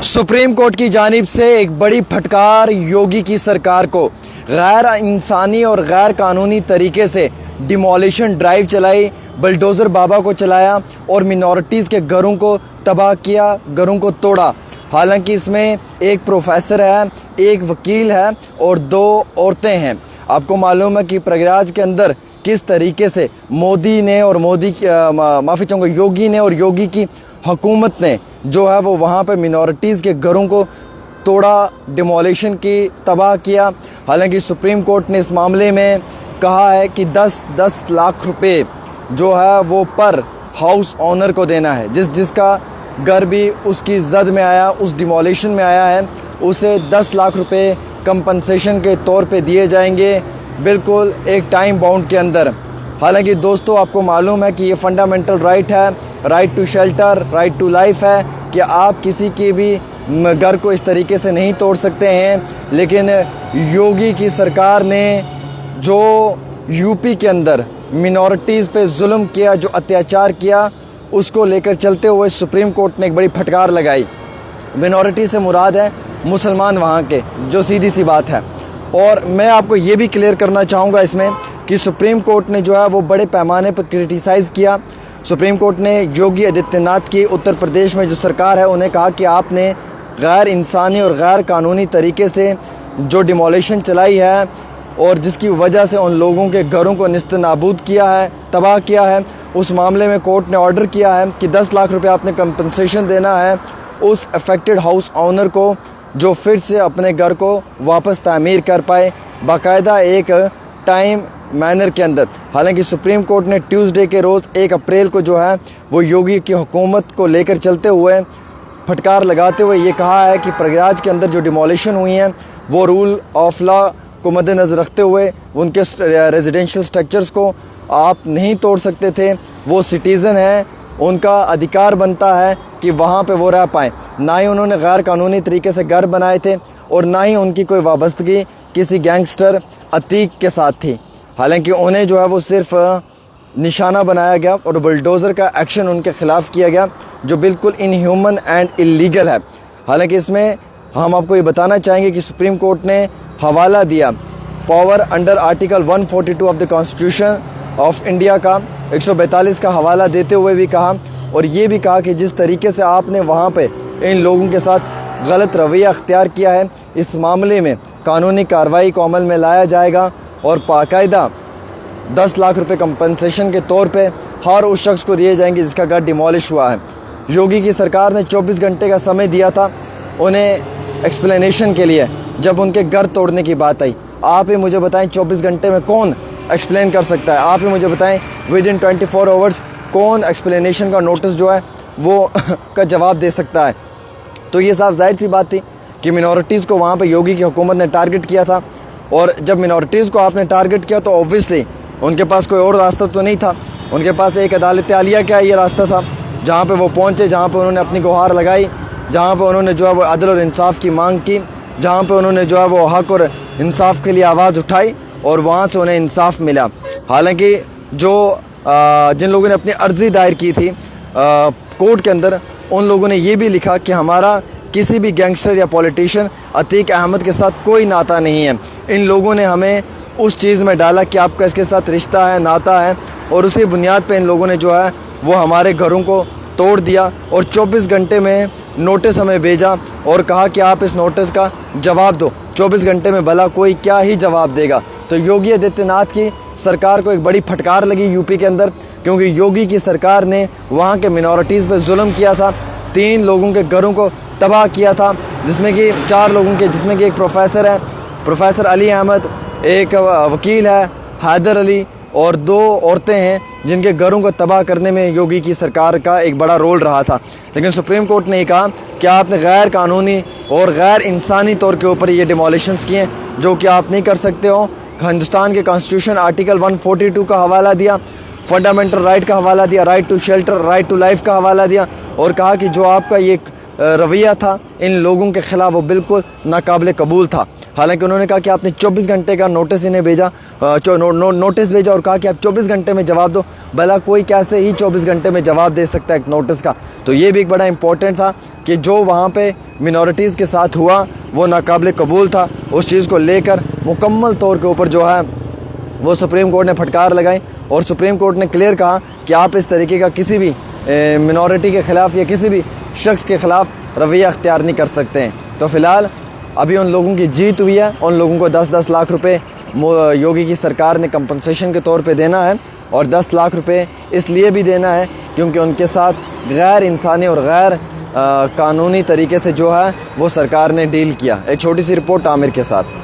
Supreme court की जानिब से एक बड़ी फटकार योगी की सरकार को। गैर इंसानी और गैर कानूनी तरीके से डिमोलिशन ड्राइव चलाई, बुलडोज़र बाबा को चलाया और मिनॉरिटीज़ के घरों को तबाह किया, घरों को तोड़ा। हालांकि इसमें एक प्रोफेसर है, एक वकील है और 2 औरतें हैं। आपको मालूम है कि प्रयागराज के अंदर किस तरीके से मोदी ने और माफ़ी चाहूँगा योगी ने और योगी की हुकूमत ने जो है वो वहाँ पे मिनॉरिटीज़ के घरों को तोड़ा, डिमोलिशन की, तबाह किया। हालांकि सुप्रीम कोर्ट ने इस मामले में कहा है कि 10-10 लाख रुपए जो है वो पर हाउस ओनर को देना है। जिसका घर भी उसकी जद में आया, उस डिमोलिशन में आया है, उसे 10 लाख रुपए कंपनसेशन के तौर पे दिए जाएंगे, बिल्कुल एक टाइम बाउंड के अंदर। हालांकि दोस्तों, आपको मालूम है कि ये फंडामेंटल राइट है, right to shelter, right to life है कि आप किसी के भी घर को इस तरीके से नहीं तोड़ सकते हैं। लेकिन योगी की सरकार ने जो यूपी के अंदर मिनॉरिटीज़ पे जुल्म किया, जो अत्याचार किया, उसको लेकर चलते हुए सुप्रीम कोर्ट ने एक बड़ी फटकार लगाई। मिनॉरिटी से मुराद है मुसलमान वहाँ के, जो सीधी सी बात है। और मैं आपको ये भी क्लियर करना चाहूँगा इसमें कि सुप्रीम कोर्ट ने जो है वो बड़े पैमाने पर क्रिटिसाइज़ किया। सुप्रीम कोर्ट ने योगी आदित्यनाथ की उत्तर प्रदेश में जो सरकार है उन्हें कहा कि आपने गैर इंसानी और गैर कानूनी तरीके से जो डिमोलिशन चलाई है और जिसकी वजह से उन लोगों के घरों को निस्तनाबूद किया है, तबाह किया है, उस मामले में कोर्ट ने ऑर्डर किया है कि 10 लाख रुपए आपने कंपनसेशन देना है उस अफेक्टेड हाउस ओनर को, जो फिर से अपने घर को वापस तामीर कर पाए, बाकायदा एक टाइम मैनर के अंदर। हालांकि सुप्रीम कोर्ट ने ट्यूसडे के रोज़ 1 अप्रैल को जो है वो योगी की हुकूमत को लेकर चलते हुए फटकार लगाते हुए ये कहा है कि प्रयागराज के अंदर जो डिमोलिशन हुई हैं वो रूल ऑफ लॉ को मद्देनज़र रखते हुए उनके रेजिडेंशियल स्ट्रक्चर्स को आप नहीं तोड़ सकते थे। वो सिटीज़न हैं, उनका अधिकार बनता है कि वहाँ पे वो रह पाएँ। ना ही उन्होंने गैर कानूनी तरीके से घर बनाए थे और ना ही उनकी कोई वाबस्तगी किसी गैंगस्टर अतीक के साथ थी। हालांकि उन्हें जो है वो सिर्फ निशाना बनाया गया और बुलडोज़र का एक्शन उनके ख़िलाफ़ किया गया, जो बिल्कुल इनह्यूमन एंड इलीगल है। हालांकि इसमें हम आपको ये बताना चाहेंगे कि सुप्रीम कोर्ट ने हवाला दिया power under article 142 of the constitution of India का 142 का हवाला देते हुए भी कहा और ये भी कहा कि जिस तरीके से आपने वहाँ पे इन लोगों के साथ गलत रवैया अख्तियार किया है, इस मामले में कानूनी कार्रवाई को अमल में लाया जाएगा और बाकायदा 10 लाख रुपए कंपनसेशन के तौर पे हर उस शख्स को दिए जाएंगे जिसका घर डिमोलिश हुआ है। योगी की सरकार ने 24 घंटे का समय दिया था उन्हें एक्सप्लेनेशन के लिए जब उनके घर तोड़ने की बात आई। आप ही मुझे बताएं 24 घंटे में कौन एक्सप्लेन कर सकता है? आप ही मुझे बताएं विद इन 24 आवर्स कौन एक्सप्लेनेशन का नोटिस जो है वो का जवाब दे सकता है? तो ये साफ जाहिर सी बात थी कि मिनॉरिटीज़ को वहाँ पर योगी की हुकूमत ने टारगेट किया था और जब मिनॉरिटीज़ को आपने टारगेट किया तो ऑब्वियसली उनके पास कोई और रास्ता तो नहीं था। उनके पास एक अदालत आलिया का ये रास्ता था जहाँ पे वो पहुँचे, जहाँ पे उन्होंने अपनी गुहार लगाई, जहाँ पे उन्होंने जो है वो अदल और इंसाफ की मांग की, जहाँ पे उन्होंने जो है वो हक़ और इंसाफ के लिए आवाज़ उठाई और वहाँ से उन्हें इंसाफ मिला। हालांकि जो जिन लोगों ने अपनी अर्ज़ी दायर की थी कोर्ट के अंदर, उन लोगों ने ये भी लिखा कि हमारा किसी भी गैंगस्टर या पॉलिटिशियन अतीक अहमद के साथ कोई नाता नहीं है। इन लोगों ने हमें उस चीज़ में डाला कि आपका इसके साथ रिश्ता है, नाता है, और उसी बुनियाद पे इन लोगों ने जो है वो हमारे घरों को तोड़ दिया और 24 घंटे में नोटिस हमें भेजा और कहा कि आप इस नोटिस का जवाब दो। 24 घंटे में भला कोई क्या ही जवाब देगा? तो योगी आदित्यनाथ की सरकार को एक बड़ी फटकार लगी यूपी के अंदर, क्योंकि योगी की सरकार ने वहाँ के मिनॉरिटीज़ पर जुल्म किया था, 3 लोगों के घरों को तबाह किया था, जिसमें कि 4 लोगों के, जिसमें कि एक प्रोफेसर है, प्रोफेसर अली अहमद, एक वकील है हैदर अली, और 2 औरतें हैं जिनके घरों को तबाह करने में योगी की सरकार का एक बड़ा रोल रहा था। लेकिन सुप्रीम कोर्ट ने कहा कि आपने गैर कानूनी और गैर इंसानी तौर के ऊपर ये डिमोलिशंस किए हैं, जो कि आप नहीं कर सकते हो। हिंदुस्तान के कॉन्स्टिट्यूशन आर्टिकल 142 का हवाला दिया, फंडामेंटल राइट का हवाला दिया, right to shelter, right to life का हवाला दिया और कहा कि जो आपका ये रवैया था इन लोगों के ख़िलाफ़ वो बिल्कुल नाकाबिल कबूल था। हालांकि उन्होंने कहा कि आपने 24 घंटे का नोटिस इन्हें भेजा, नोटिस भेजा और कहा कि आप 24 घंटे में जवाब दो। भला कोई कैसे ही 24 घंटे में जवाब दे सकता है एक नोटिस का। तो ये भी एक बड़ा इंपॉर्टेंट था कि जो वहाँ पे मिनॉरिटीज़ के साथ हुआ वो नाकाबिल कबूल था। उस चीज़ को लेकर मुकम्मल तौर के ऊपर जो है वो सुप्रीम कोर्ट ने फटकार लगाई और सुप्रीम कोर्ट ने क्लियर कहा कि आप इस तरीके का किसी भी मिनॉरिटी के ख़िलाफ़ या किसी भी शख्स के ख़िलाफ़ रवैया अख्तियार नहीं कर सकते हैं। तो फ़िलहाल अभी उन लोगों की जीत हुई है। उन लोगों को 10-10 लाख रुपए योगी की सरकार ने कंपनसेशन के तौर पे देना है और 10 लाख रुपए इसलिए भी देना है क्योंकि उनके साथ गैर इंसानी और गैर कानूनी तरीके से जो है वो सरकार ने डील किया। एक छोटी सी रिपोर्ट आमिर के साथ।